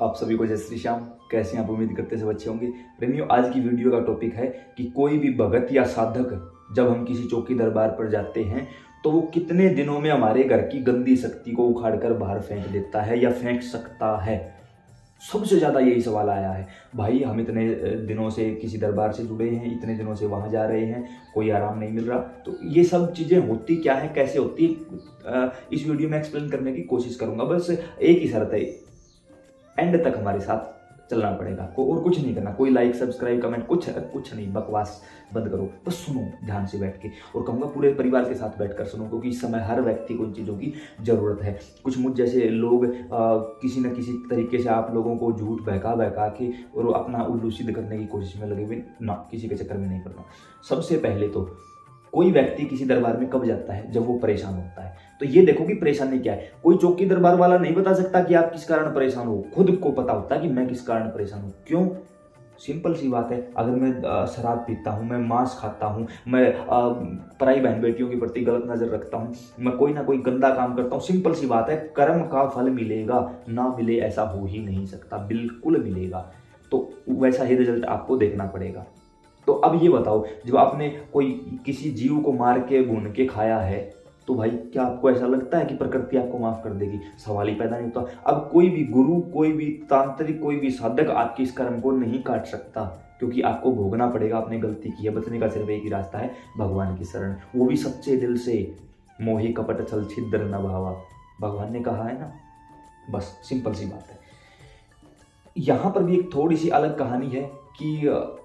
आप सभी को जय श्री श्याम। कैसे हैं आप? उम्मीद करते सब अच्छे होंगे। प्रेमियों, आज की वीडियो का टॉपिक है कि कोई भी भगत या साधक जब हम किसी चौकी दरबार पर जाते हैं तो वो कितने दिनों में हमारे घर की गंदी शक्ति को उखाड़कर बाहर फेंक देता है या फेंक सकता है। सबसे ज़्यादा यही सवाल आया है। भाई, हम इतने दिनों से किसी दरबार से जुड़े हैं, इतने दिनों से वहाँ जा रहे हैं, कोई आराम नहीं मिल रहा। तो ये सब चीज़ें होती क्या है, कैसे होती है, इस वीडियो में एक्सप्लेन करने की कोशिश करूँगा। बस एक ही शर्त है, एंड तक हमारे साथ चलना पड़ेगा। और कुछ नहीं करना, कोई लाइक सब्सक्राइब कमेंट कुछ नहीं, बकवास बंद करो, बस सुनो ध्यान से बैठ के। और कहूँगा पूरे परिवार के साथ बैठकर सुनो, क्योंकि इस समय हर व्यक्ति को इन चीज़ों की ज़रूरत है। कुछ मुझ जैसे लोग किसी न किसी तरीके से आप लोगों को झूठ बहका के और अपना उल्लू सिद्ध करने की कोशिश में लगे हुए ना, किसी के चक्कर में नहीं पड़ना। सबसे पहले तो कोई व्यक्ति किसी दरबार में कब जाता है? जब वो परेशान होता है। तो ये देखो कि परेशानी क्या है। कोई चौकी दरबार वाला नहीं बता सकता कि आप किस कारण परेशान हो, खुद को पता होता है कि मैं किस कारण परेशान हूँ। क्यों? सिंपल सी बात है। अगर मैं शराब पीता हूँ, मैं मांस खाता हूँ, मैं पराई बहन बेटियों के प्रति गलत नजर रखता हूँ, मैं कोई ना कोई गंदा काम करता हूँ, सिंपल सी बात है, कर्म का फल मिलेगा, ना मिले ऐसा हो ही नहीं सकता, बिल्कुल मिलेगा। तो वैसा ही रिजल्ट आपको देखना पड़ेगा। तो अब ये बताओ, जब आपने कोई किसी जीव को मार के भून के खाया है तो भाई क्या आपको ऐसा लगता है कि प्रकृति आपको माफ कर देगी? सवाल ही पैदा नहीं होता। अब कोई भी गुरु, कोई भी तांत्रिक, कोई भी साधक आपके इस कर्म को नहीं काट सकता, क्योंकि आपको भोगना पड़ेगा। आपने गलती की है, बचने का सिर्फ एक ही रास्ता है, भगवान की शरण, वो भी सच्चे दिल से। मोहि कपट छल छिद्र न भावा, भगवान ने कहा है ना। बस सिंपल सी बात है। यहाँ पर भी एक थोड़ी सी अलग कहानी है कि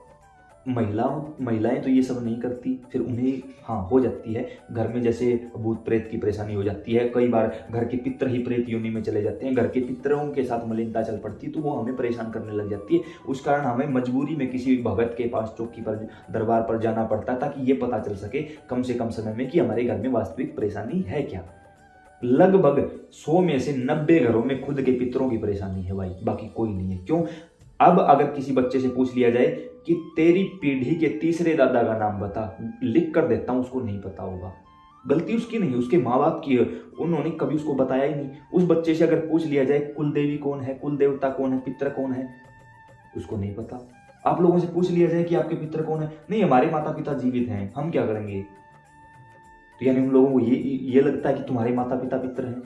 महिलाएं तो ये सब नहीं करती, फिर उन्हें हाँ हो जाती है घर में, जैसे भूत प्रेत की परेशानी हो जाती है। कई बार घर के पितर ही प्रेत योनि में चले जाते हैं, घर के पितरों के साथ मलिनता चल पड़ती है, तो वो हमें परेशान करने लग जाती है। उस कारण हमें मजबूरी में किसी भगत के पास, चौकी पर, दरबार पर जाना पड़ता है, ताकि ये पता चल सके कम से कम समय में कि हमारे घर में वास्तविक परेशानी है क्या। लगभग 100 में से 90 घरों में खुद के पितरों की परेशानी है भाई, बाकी कोई नहीं है। क्यों? अब अगर किसी बच्चे से पूछ लिया जाए कि तेरी पीढ़ी के तीसरे दादा का नाम बता, लिख कर देता हूं, उसको नहीं पता होगा। गलती उसकी नहीं, उसके माँ बाप की है, उन्होंने कभी उसको बताया ही नहीं। उस बच्चे से अगर पूछ लिया जाए कुल देवी कौन है, कुल देवता कौन है, पितर कौन है, उसको नहीं पता। आप लोगों से पूछ लिया जाए कि आपके पितर कौन है, नहीं हमारे माता पिता जीवित हैं, हम क्या करेंगे। तो यानी उन लोगों को ये लगता है कि तुम्हारे माता पिता पितर हैं।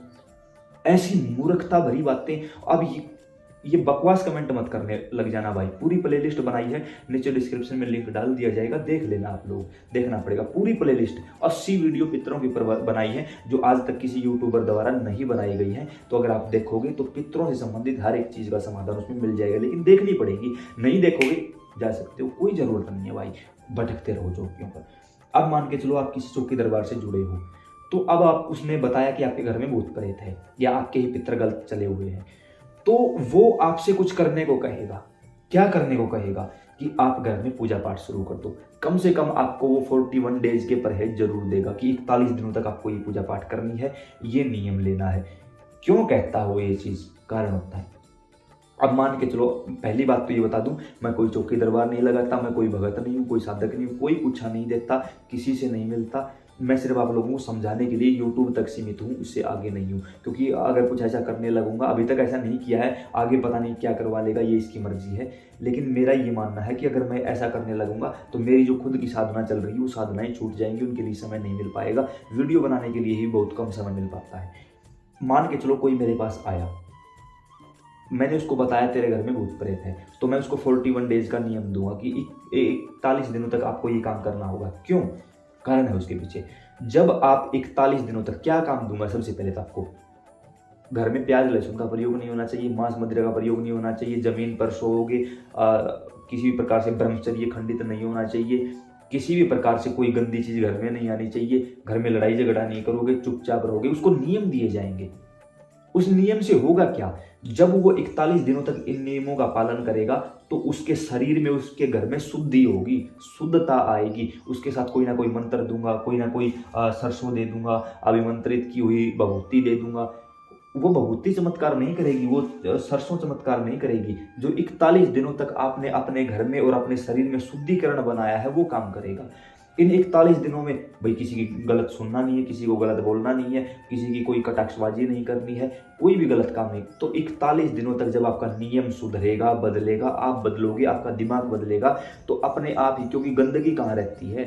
ऐसी मूर्खता भरी बातें। अब ये बकवास कमेंट मत करने लग जाना भाई। पूरी प्लेलिस्ट बनाई है, नीचे डिस्क्रिप्शन में लिंक डाल दिया जाएगा, देख लेना। आप लोग देखना पड़ेगा पूरी प्लेलिस्ट। 80 वीडियो पितरों के ऊपर बनाई है, जो आज तक किसी यूट्यूबर द्वारा नहीं बनाई गई है। तो अगर आप देखोगे तो पितरों से संबंधित हर एक चीज़ का समाधान उसमें मिल जाएगा, लेकिन देखनी पड़ेगी। नहीं देखोगे जा सकते हो, कोई ज़रूरत नहीं है भाई, भटकते रहो चौकियों पर। अब मान के चलो आप किसी चौकी दरबार से जुड़े हो, तो अब आप उसने बताया कि आपके घर में भूत प्रेत है या आपके ही पितर गलत चले हुए हैं, तो वो आपसे कुछ करने को कहेगा। क्या करने को कहेगा? कि आप घर में पूजा पाठ शुरू कर दो। कम से कम आपको वो 41 डेज के परहेज जरूर देगा कि 41 दिनों तक आपको ये पूजा पाठ करनी है, ये नियम लेना है। क्यों कहता हो ये चीज? कारण होता है। अब मान के चलो, पहली बात तो ये बता दूं, मैं कोई चौकी दरबार नहीं लगाता, मैं कोई भगत नहीं हूँ, कोई साधक नहीं हूँ, कोई कुछ नहीं देता, किसी से नहीं मिलता। मैं सिर्फ आप लोगों को समझाने के लिए यूट्यूब तक सीमित हूँ, उससे आगे नहीं हूँ। क्योंकि अगर कुछ ऐसा करने लगूंगा, अभी तक ऐसा नहीं किया है, आगे पता नहीं क्या करवा लेगा, ये इसकी मर्जी है। लेकिन मेरा ये मानना है कि अगर मैं ऐसा करने लगूंगा तो मेरी जो खुद की साधना चल रही है वो साधनाएं छूट जाएंगी, उनके लिए समय नहीं मिल पाएगा। वीडियो बनाने के लिए ही बहुत कम समय मिल पाता है। मान के चलो कोई मेरे पास आया, मैंने उसको बताया तेरे घर में भूत प्रेत है, तो मैं उसको 41 डेज का नियम दूंगा कि 41 दिनों तक आपको ये काम करना होगा। क्यों? कारण है उसके पीछे। जब आप 41 दिनों तक, क्या काम दूंगा? सबसे पहले तो आपको घर में प्याज लहसुन का प्रयोग नहीं होना चाहिए, मांस मदिरा का प्रयोग नहीं होना चाहिए, जमीन पर सोओगे, किसी भी प्रकार से ब्रह्मचर्य खंडित नहीं होना चाहिए, किसी भी प्रकार से कोई गंदी चीज घर में नहीं आनी चाहिए, घर में लड़ाई झगड़ा नहीं करोगे, चुपचाप रहोगे। उसको नियम दिए जाएंगे। उस नियम से होगा क्या? जब वो 41 दिनों तक इन नियमों का पालन करेगा तो उसके शरीर में, उसके घर में शुद्धि होगी, शुद्धता आएगी। उसके साथ कोई ना कोई मंत्र दूंगा, कोई ना कोई सरसों दे दूंगा, अभिमंत्रित की हुई भभूति दे दूंगा। वो भभूति चमत्कार नहीं करेगी, वो सरसों चमत्कार नहीं करेगी। जो 41 दिनों तक आपने अपने घर में और अपने शरीर में शुद्धिकरण बनाया है वो काम करेगा। इन 41 दिनों में भाई किसी की गलत सुनना नहीं है, किसी को गलत बोलना नहीं है, किसी की कोई कटाक्षबाजी नहीं करनी है, कोई भी गलत काम नहीं। तो 41 दिनों तक जब आपका नियम सुधरेगा, बदलेगा, आप बदलोगे, आपका दिमाग बदलेगा, तो अपने आप ही, क्योंकि गंदगी कहाँ रहती है,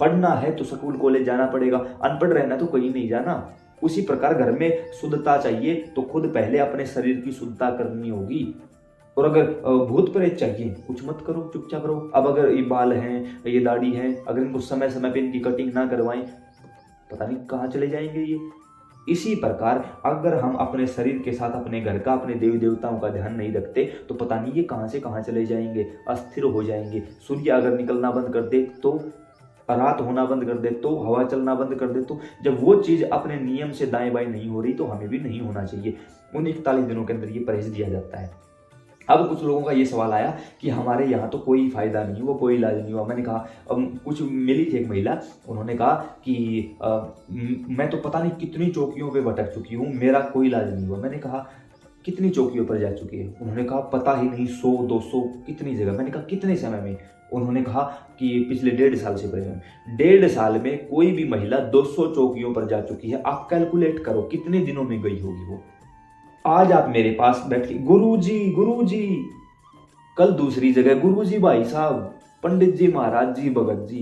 पढ़ना है तो स्कूल कॉलेज जाना पड़ेगा, अनपढ़ रहना तो कहीं नहीं जाना। उसी प्रकार घर में शुद्धता चाहिए तो खुद पहले अपने शरीर की शुद्धता करनी होगी। और अगर भूत प्रेत चाहिए, कुछ मत करो, चुपचाप रहो। अब अगर ये बाल हैं, ये दाढ़ी है, अगर इनको समय समय पे इनकी कटिंग ना करवाएं, पता नहीं कहाँ चले जाएंगे ये। इसी प्रकार अगर हम अपने शरीर के साथ अपने घर का, अपने देवी देवताओं का ध्यान नहीं रखते तो पता नहीं ये कहाँ से कहाँ चले जाएंगे, अस्थिर हो जाएंगे। सूर्य अगर निकलना बंद कर दे तो, रात होना बंद कर दे तो, हवा चलना बंद कर दे तो, जब वो चीज़ अपने नियम से दाएं बाएं नहीं हो रही तो हमें भी नहीं होना चाहिए। उन 41 दिनों के अंदर ये परहेज दिया जाता है। अब कुछ लोगों का ये सवाल आया कि हमारे यहाँ तो कोई फायदा नहीं हुआ, कोई इलाज नहीं हुआ। मैंने कहा, कुछ मिली थी एक महिला, उन्होंने कहा कि मैं तो पता नहीं कितनी चौकियों पे भटक चुकी हूँ, मेरा कोई इलाज नहीं हुआ। मैंने कहा कितनी चौकियों पर जा चुकी है? उन्होंने कहा पता ही नहीं, 100 200 कितनी जगह। मैंने कहा कितने समय में? उन्होंने कहा कि पिछले 1.5 साल से परेशान। 1.5 साल में कोई भी महिला 200 चौकियों पर जा चुकी है। आप कैलकुलेट करो कितने दिनों में गई होगी वो। आज आप मेरे पास बैठ के गुरुजी, कल दूसरी जगह गुरुजी भाई साहब, पंडित जी, महाराज जी, भगत जी,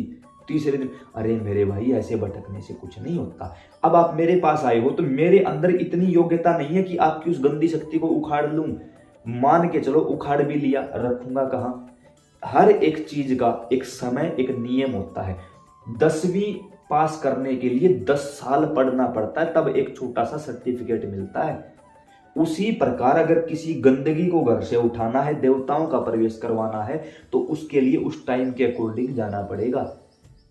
तीसरे दिन, अरे मेरे भाई ऐसे भटकने से कुछ नहीं होता। अब आप मेरे पास आए हो तो मेरे अंदर इतनी योग्यता नहीं है कि आपकी उस गंदी शक्ति को उखाड़ लूं। मान के चलो उखाड़ भी लिया, रखूंगा कहाँ? हर एक चीज का एक समय, एक नियम होता है। 10वीं पास करने के लिए 10 साल पढ़ना पड़ता है, तब एक छोटा सा सर्टिफिकेट मिलता है। उसी प्रकार अगर किसी गंदगी को घर से उठाना है, देवताओं का प्रवेश करवाना है, तो उसके लिए उस टाइम के अकॉर्डिंग जाना पड़ेगा।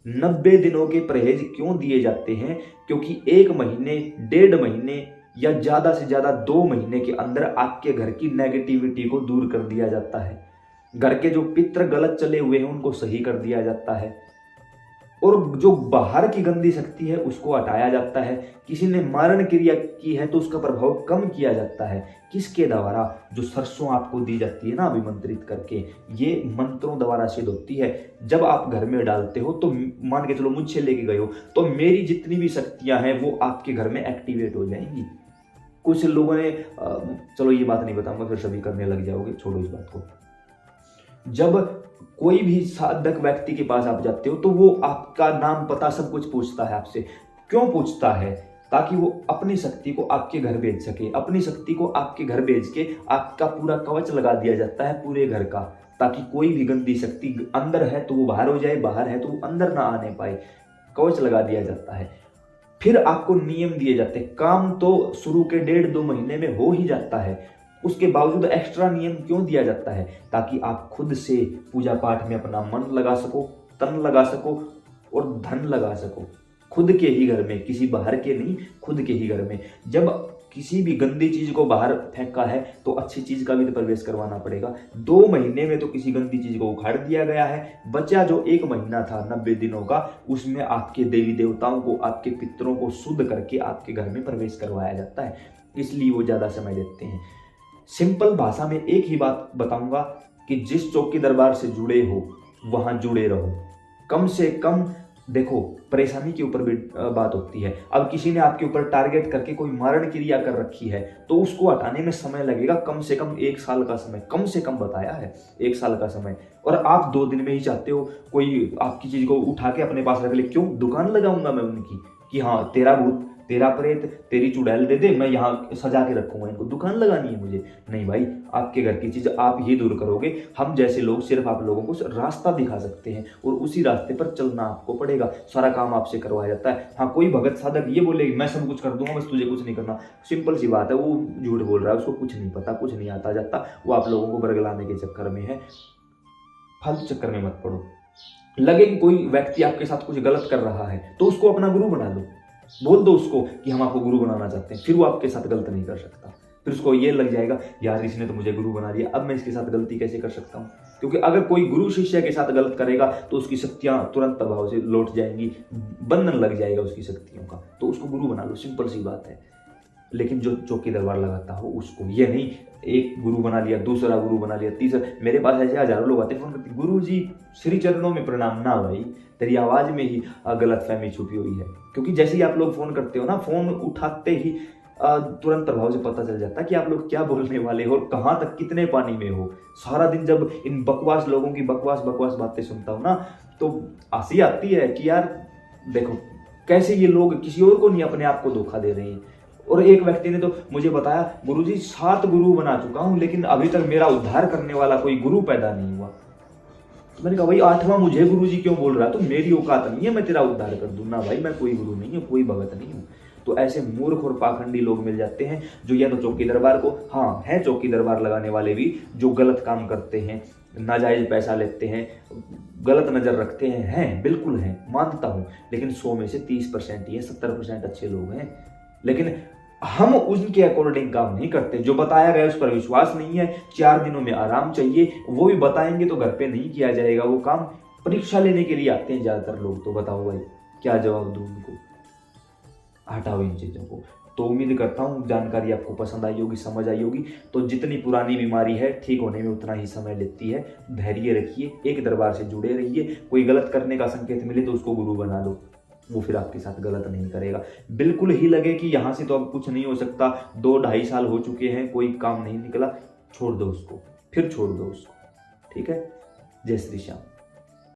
90 दिनों के परहेज क्यों दिए जाते हैं? क्योंकि 1 महीने, 1.5 महीने या ज्यादा से ज्यादा 2 महीने के अंदर आपके घर की नेगेटिविटी को दूर कर दिया जाता है। घर के जो पितर गलत चले हुए हैं उनको सही कर दिया जाता है, और जो बाहर की गंदी शक्ति है उसको हटाया जाता है। किसी ने मारण क्रिया की है तो उसका प्रभाव कम किया जाता है। किसके द्वारा? जो सरसों आपको दी जाती है ना अभिमंत्रित करके, ये मंत्रों द्वारा सिद्ध होती है। जब आप घर में डालते हो तो मान के चलो मुझसे लेके गए हो तो मेरी जितनी भी शक्तियां हैं वो आपके घर में एक्टिवेट हो जाएंगी। कुछ लोगों ने, चलो ये बात नहीं बताऊंगा फिर सभी करने लग जाओगे, छोड़ो इस बात को। जब कोई भी साधक व्यक्ति के पास आप जाते हो तो वो आपका नाम पता सब कुछ पूछता है आपसे। क्यों पूछता है? ताकि वो अपनी शक्ति को आपके घर भेज सके। अपनी शक्ति को आपके घर भेज के आपका पूरा कवच लगा दिया जाता है पूरे घर का, ताकि कोई भी गंदी शक्ति अंदर है तो वो बाहर हो जाए, बाहर है तो वो अंदर ना आने पाए। कवच लगा दिया जाता है। फिर आपको नियम दिए जाते हैं। काम तो शुरू के 1.5-2 महीने में हो ही जाता है, उसके बावजूद एक्स्ट्रा नियम क्यों दिया जाता है? ताकि आप खुद से पूजा पाठ में अपना मन लगा सको, तन लगा सको और धन लगा सको। खुद के ही घर में, किसी बाहर के नहीं, खुद के ही घर में। जब किसी भी गंदी चीज को बाहर फेंका है तो अच्छी चीज का भी तो प्रवेश करवाना पड़ेगा। 2 महीने में तो किसी गंदी चीज को उखाड़ दिया गया है। बचा जो 1 महीना था 90 दिनों का, उसमें आपके देवी देवताओं को, आपके पितरों को शुद्ध करके आपके घर में प्रवेश करवाया जाता है। इसलिए वो ज्यादा समय देते हैं। सिंपल भाषा में एक ही बात बताऊंगा कि जिस चौकी दरबार से जुड़े हो वहां जुड़े रहो। कम से कम देखो, परेशानी के ऊपर भी बात होती है। अब किसी ने आपके ऊपर टारगेट करके कोई मारण क्रिया कर रखी है तो उसको हटाने में समय लगेगा, कम से कम 1 साल का समय, कम से कम बताया है 1 साल का समय। और आप 2 दिन में ही चाहते हो कोई आपकी चीज को उठा के अपने पास रख ले। क्यों? दुकान लगाऊंगा मैं उनकी कि हाँ तेरा भूत, तेरा प्रेत, तेरी चुड़ैल दे दे, मैं यहाँ सजा के रखूंगा इनको, दुकान लगानी है मुझे। नहीं भाई, आपके घर की चीज आप ही दूर करोगे। हम जैसे लोग सिर्फ आप लोगों को रास्ता दिखा सकते हैं और उसी रास्ते पर चलना आपको पड़ेगा। सारा काम आपसे करवाया जाता है। हाँ, कोई भगत साधक ये बोले मैं सब कुछ कर दूंगा, बस तुझे कुछ नहीं करना, सिंपल सी बात है, वो झूठ बोल रहा है, उसको कुछ नहीं पता, कुछ नहीं आता जाता। वो आप लोगों को बरगलाने के चक्कर में है। फालतू चक्कर में मत पड़ो। लगे कि कोई व्यक्ति आपके साथ कुछ गलत कर रहा है तो उसको अपना गुरु बना लो, बोल दो उसको कि हम आपको गुरु बनाना चाहते हैं, फिर वो आपके साथ गलत नहीं कर सकता। फिर उसको ये लग जाएगा यार इसने तो मुझे गुरु बना दिया, अब मैं इसके साथ गलती कैसे कर सकता हूँ। क्योंकि अगर कोई गुरु शिष्य के साथ गलत करेगा तो उसकी शक्तियां तुरंत प्रभाव से लौट जाएंगी, बंधन लग जाएगा उसकी शक्तियों का। तो उसको गुरु बना लो, सिंपल सी बात है। लेकिन जो चौकी दरबार लगाता हो उसको, ये नहीं एक गुरु बना लिया, दूसरा गुरु बना लिया, तीसरा। मेरे पास ऐसे हजारों लोग आते फोन करते, गुरु जी श्री चरणों में प्रणाम। ना भाई, तेरी आवाज में ही गलत फहमी छुपी हुई है। क्योंकि जैसे ही आप लोग फोन करते हो ना, फोन उठाते ही तुरंत प्रभाव से पता चल जाता है कि आप लोग क्या बोलने वाले हो और कहाँ तक कितने पानी में हो। सारा दिन जब इन बकवास लोगों की बकवास बातें सुनता हूँ ना, तो हंसी आती है कि यार देखो कैसे ये लोग किसी और को नहीं, अपने आप को धोखा दे रहे हैं। और एक व्यक्ति ने तो मुझे बताया, गुरुजी 7 गुरु बना चुका हूं लेकिन अभी तक मेरा उद्धार करने वाला कोई गुरु पैदा नहीं हुआ। तो मैंने कहा भाई 8वां मुझे गुरुजी क्यों बोल रहा है? तो मेरी औकात नहीं है मैं तेरा उद्धार कर दूं ना भाई, मैं कोई गुरु नहीं हूं, कोई भगत नहीं हूं। तो ऐसे मूर्ख और पाखंडी लोग मिल जाते हैं जो या तो चौकी दरबार को, हाँ है चौकी दरबार लगाने वाले भी जो गलत काम करते हैं, नाजायज पैसा लेते हैं, गलत नजर रखते हैं बिल्कुल हैं, मानता हूं। लेकिन 100 में से 30% ही है, 70% अच्छे लोग हैं। लेकिन हम उनके अकॉर्डिंग काम नहीं करते, जो बताया गया उस पर विश्वास नहीं है, 4 दिनों में आराम चाहिए, वो भी बताएंगे तो घर पे नहीं किया जाएगा वो काम। परीक्षा लेने के लिए आते हैं ज्यादातर लोग। तो बताओ भाई क्या जवाब दूं उनको? हटाओ इन चीजों को। तो उम्मीद करता हूँ जानकारी आपको पसंद आई होगी, समझ आई होगी। तो जितनी पुरानी बीमारी है ठीक होने में उतना ही समय लेती है। धैर्य रखिए, एक दरबार से जुड़े रहिए। कोई गलत करने का संकेत मिले तो उसको गुरु बना दो, वो फिर आपके साथ गलत नहीं करेगा। बिल्कुल ही लगे कि यहाँ से तो अब कुछ नहीं हो सकता, 2-2.5 साल हो चुके हैं, कोई काम नहीं निकला, छोड़ दो उसको, फिर छोड़ दो उसको। ठीक है। जय श्री श्याम।